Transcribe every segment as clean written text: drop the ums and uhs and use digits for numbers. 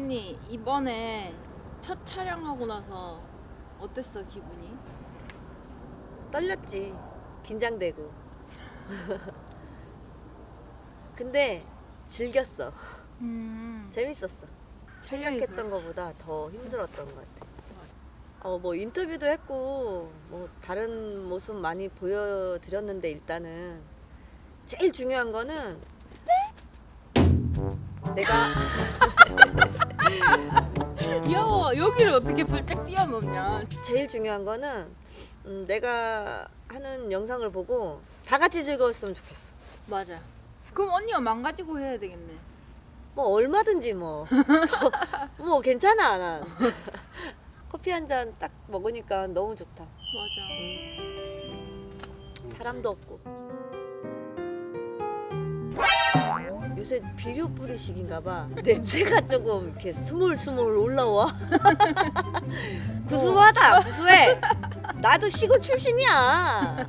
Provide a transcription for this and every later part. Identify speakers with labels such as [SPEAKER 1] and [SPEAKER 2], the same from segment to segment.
[SPEAKER 1] 언니 이번에 첫 촬영하고 나서 어땠어 기분이?
[SPEAKER 2] 떨렸지. 긴장되고. 근데 즐겼어. 재밌었어. 생각했던 것보다 더 힘들었던 것 같아. 뭐 인터뷰도 했고 뭐 다른 모습 많이 보여드렸는데 일단은 제일 중요한 거는 내가
[SPEAKER 1] 귀여워. 여기를 어떻게 발짝 뛰어넘냐.
[SPEAKER 2] 제일 중요한 거는 내가 하는 영상을 보고 다 같이 즐거웠으면 좋겠어.
[SPEAKER 1] 맞아. 그럼 언니가 망가지고 해야 되겠네.
[SPEAKER 2] 뭐 얼마든지 뭐 괜찮아 난. 커피 한 잔 딱 먹으니까 너무 좋다.
[SPEAKER 1] 맞아.
[SPEAKER 2] 사람도 없고. 요새 비료 뿌리식인가봐. 냄새가 조금 이렇게 스물스물 올라와. 구수하다, 구수해. 나도 시골 출신이야.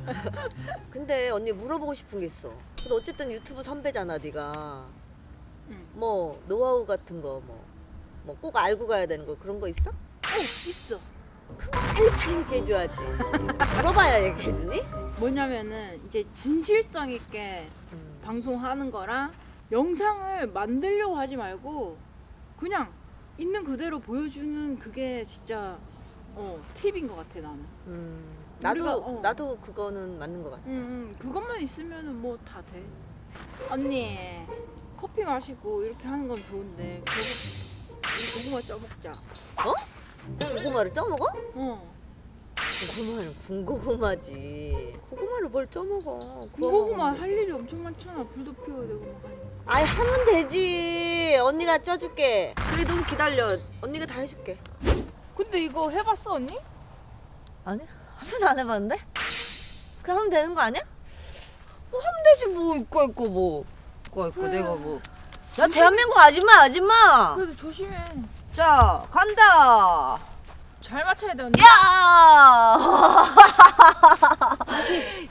[SPEAKER 2] 근데 언니 물어보고 싶은 게 있어. 근데 어쨌든 유튜브 선배잖아, 네가.
[SPEAKER 1] 응.
[SPEAKER 2] 뭐 노하우 같은 거, 뭐 꼭 알고 가야 되는 거 그런 거 있어?
[SPEAKER 1] 있어.
[SPEAKER 2] 그럼 빨리 얘기해줘야지. 물어봐야 얘기해주니?
[SPEAKER 1] 뭐냐면은 이제 진실성 있게 방송하는 거랑 영상을 만들려고 하지 말고 그냥 있는 그대로 보여주는 그게 진짜 팁인 것 같아 나는.
[SPEAKER 2] 나도 그거는 맞는 것 같아.
[SPEAKER 1] 그것만 있으면은 뭐 다 돼. 언니 커피 마시고 이렇게 하는 건 좋은데 우리 고구마 쪄먹자.
[SPEAKER 2] 고구마를 쪄먹어?
[SPEAKER 1] 어.
[SPEAKER 2] 고구마는 군고구마지. 고구마를 뭘 쪄먹어?
[SPEAKER 1] 군고구마 할 일이 엄청 많잖아. 불도 피워야 되고 막 하니까.
[SPEAKER 2] 아이 하면 되지. 언니가 쪄줄게. 그래 넌 기다려. 언니가 다 해줄게.
[SPEAKER 1] 근데 이거 해봤어 언니?
[SPEAKER 2] 아니 한 번도 안 해봤는데? 그냥 하면 되는 거 아니야? 뭐 하면 되지 뭐. 이거 있고 뭐 이거 있고
[SPEAKER 1] 그래.
[SPEAKER 2] 내가 뭐. 나 대한민국 아줌마.
[SPEAKER 1] 그래도 조심해.
[SPEAKER 2] 자 간다.
[SPEAKER 1] 잘 맞춰야 돼 언니.
[SPEAKER 2] 야!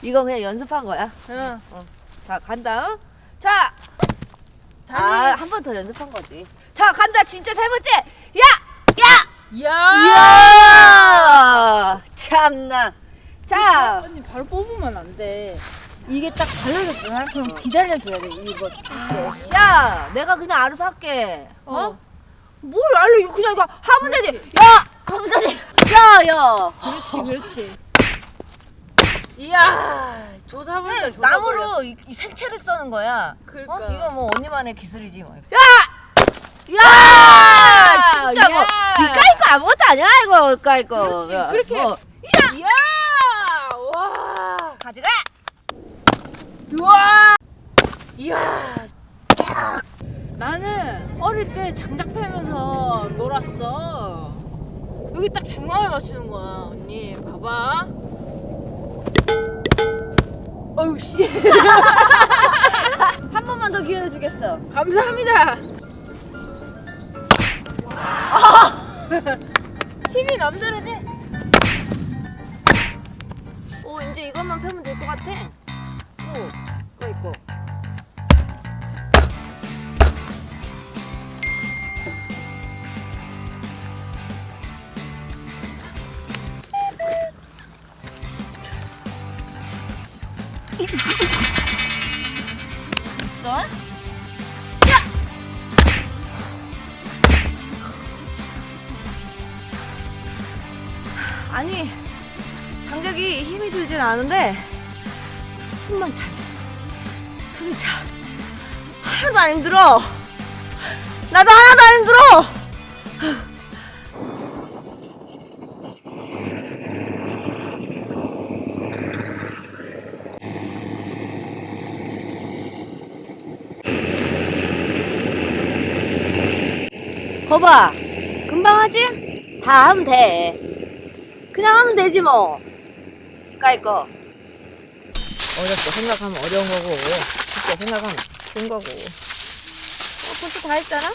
[SPEAKER 2] 이거 그냥 연습한 거야.
[SPEAKER 1] 응.
[SPEAKER 2] 자 간다. 자.
[SPEAKER 1] 달리.
[SPEAKER 2] 한 번 더 연습한 거지. 자 간다. 진짜 세 번째. 야!
[SPEAKER 1] 이야.
[SPEAKER 2] 야! 참나. 자.
[SPEAKER 1] 언니 바로 뽑으면 안 돼. 이게 딱 달라졌잖아. 그럼 기다려줘야 돼. 이거 찍게.
[SPEAKER 2] 야, 내가 그냥 알아서 할게.
[SPEAKER 1] 어.
[SPEAKER 2] 뭘 알려? 이거 그냥 이거 하면 되지. 야! 하면 되지. 야!
[SPEAKER 1] 그렇지. 이야. 조사분다.
[SPEAKER 2] 나무로 이 생채를 써는 거야.
[SPEAKER 1] 그러니까.
[SPEAKER 2] 이거 뭐 언니만의 기술이지 뭐. 야!
[SPEAKER 1] 야!
[SPEAKER 2] 진짜 뭐
[SPEAKER 1] 야!
[SPEAKER 2] 이까이 거 아무것도 아니야 이거 이까이 거.
[SPEAKER 1] 그렇지.
[SPEAKER 2] 야,
[SPEAKER 1] 그렇게.
[SPEAKER 2] 뭐.
[SPEAKER 1] 이야. 와.
[SPEAKER 2] 가져가.
[SPEAKER 1] 우와. 이야. 나는 어릴 때 장작 패면서 놀았어. 여기 딱 중앙을 맞추는 거야, 언니. 봐봐. 어우 씨.
[SPEAKER 2] 한 번만 더 기회를 주겠어.
[SPEAKER 1] 감사합니다. 힘이 남다르네.
[SPEAKER 2] 오 이제 이것만 펴면 될 것 같아. 오 이거 있고. 있어? 아니 장작이 힘이 들진 않은데 숨만 차네. 숨이 차. 하나도 안 힘들어. 나도 하나도 안 힘들어. 거봐 금방 하지? 다 하면 돼. 그냥 하면 되지 뭐. 까이거 어렵게 생각하면 어려운 거고 쉽게 생각하면 쉬운 거고. 벌써 다 했잖아?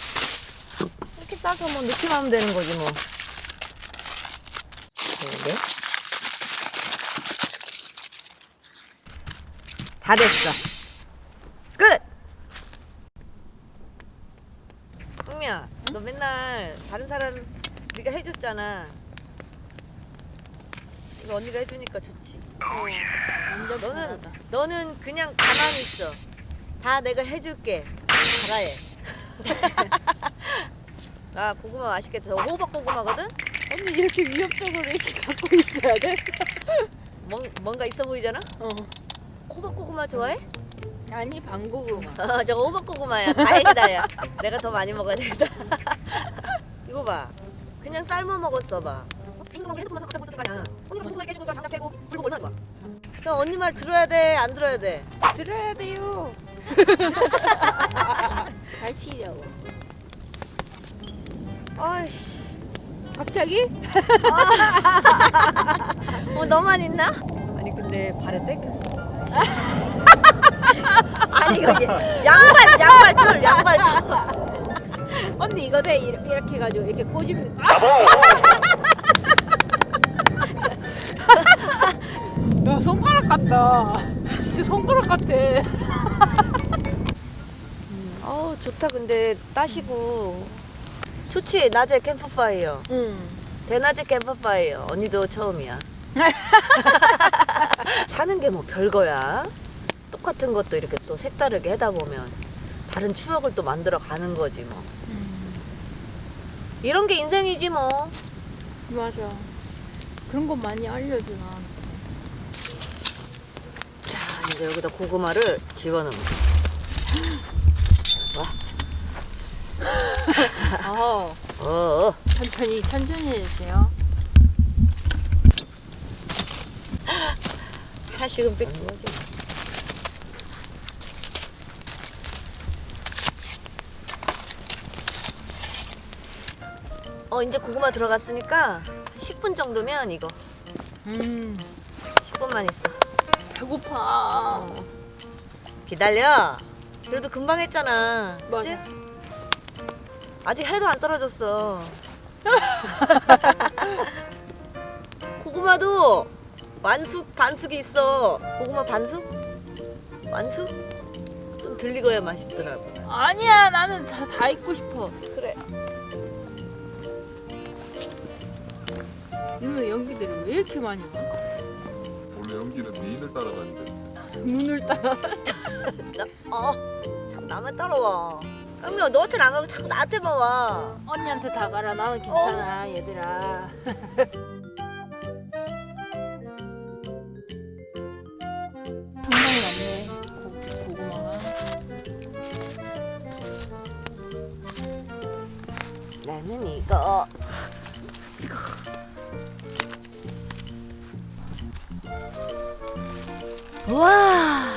[SPEAKER 2] 이렇게 싸서 뭐 느낌하면 되는 거지 뭐. 네? 다 됐어. 끝! 흥미야, 너 너 맨날 다른 사람 네가 해줬잖아. 이거 언니가 해주니까 좋지.
[SPEAKER 1] 완전
[SPEAKER 2] 너는
[SPEAKER 1] 편하다.
[SPEAKER 2] 너는 그냥 가만히 있어. 다 내가 해줄게. 잘해. 아 고구마 맛있겠다. 저 호박 고구마거든.
[SPEAKER 1] 언니 이렇게 위협적으로 이렇게 갖고 있어야 돼?
[SPEAKER 2] 뭔가 있어 보이잖아. 호박 고구마 좋아해?
[SPEAKER 1] 아니 방고구마.
[SPEAKER 2] 저거 호박 고구마야. 다행이다 야. 내가 더 많이 먹어야 되겠다. 이거 봐. 그냥 삶아 먹었어 봐. 흰고기 핸드폰만 갖다 못 썼을 거 아니야. 언니가 고구마 깨주고 장작 패고 불고 얼마나 좋아. 너 언니 말 들어야 돼? 안 들어야 돼?
[SPEAKER 1] 들어야 돼요. 잘 치려고.
[SPEAKER 2] 아이씨.
[SPEAKER 1] 갑자기?
[SPEAKER 2] 너만 있나? 아니 근데 발에 떼켰어. 아니 이거 양발 털.
[SPEAKER 1] 언니 이거 돼 이렇게 해가지고 이렇게 꼬집는. 야 손가락 같다. 진짜 손가락 같아.
[SPEAKER 2] 좋다. 근데 따시고 좋지. 낮에 캠프파이어.
[SPEAKER 1] 응.
[SPEAKER 2] 대낮에 캠프파이어. 언니도 처음이야. 사는 게 뭐 별거야. 똑같은 것도 이렇게 또 색다르게 하다 보면 다른 추억을 또 만들어 가는 거지 뭐. 이런 게 인생이지 뭐.
[SPEAKER 1] 맞아. 그런 거 많이 알려줘 나한테.
[SPEAKER 2] 자, 이제 여기다 고구마를 집어넣으면 돼.
[SPEAKER 1] 천천히 해주세요.
[SPEAKER 2] 하나씩은 뺏는 거지. 이제 고구마 들어갔으니까 10분 정도면 이거 10분만 있어.
[SPEAKER 1] 배고파.
[SPEAKER 2] 기다려. 그래도 금방 했잖아.
[SPEAKER 1] 맞아.
[SPEAKER 2] 그치? 아직 해도 안 떨어졌어. 고구마도 완숙 반숙이 있어. 고구마 반숙? 완숙? 좀 들리고야 맛있더라고.
[SPEAKER 1] 아니야 나는 다 입고 싶어.
[SPEAKER 2] 그래.
[SPEAKER 1] 이놈의 연기들이 왜 이렇게 많이 와?
[SPEAKER 3] 원래 연기는 미인을 따라다닌다 했어요.
[SPEAKER 1] 눈을 따라.
[SPEAKER 2] 참 나만 따라와. 그러면 너한테는 안 가고 자꾸 나한테만 와.
[SPEAKER 1] 언니한테 다 가라. 나는 괜찮아 얘들아. 상당히 많네 고구마가.
[SPEAKER 2] 나는 이거. 우와.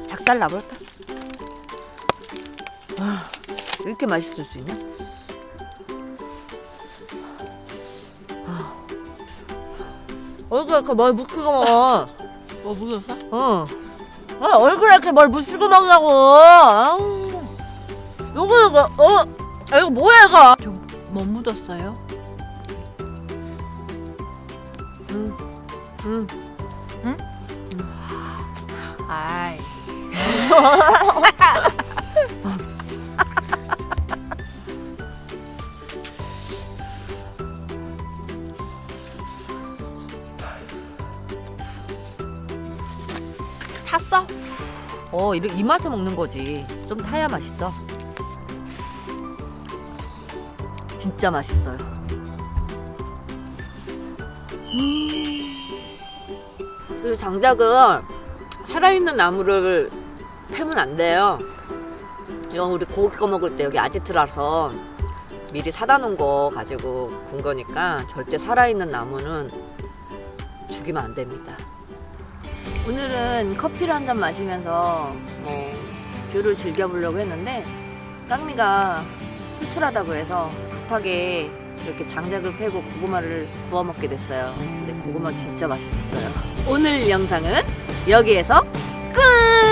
[SPEAKER 2] 닭살 나버렸다. 왜 이렇게 맛있을 수 있냐? 얼굴에 이렇게 뭘 묻히고 먹어.
[SPEAKER 1] 뭐 묻었어?
[SPEAKER 2] 얼굴에 이렇게 뭘 묻히고 먹냐고. 이거 이거 뭐야 이거?
[SPEAKER 1] 뭐 묻었어요? 아이. 탔어?
[SPEAKER 2] 이 맛에 먹는 거지. 좀 타야 맛있어. 진짜 맛있어요. 그 장작은 살아있는 나무를 패면 안 돼요. 이건 우리 고기 꺼 먹을 때 여기 아지트라서 미리 사다 놓은 거 가지고 군 거니까 절대 살아있는 나무는 죽이면 안 됩니다. 오늘은 커피를 한 잔 마시면서 뭐 뷰를 즐겨보려고 했는데 깡미가 출출하다고 해서 급하게 이렇게 장작을 패고 고구마를 구워 먹게 됐어요. 근데 고구마 진짜 맛있었어요. 오늘 영상은 여기에서 끝!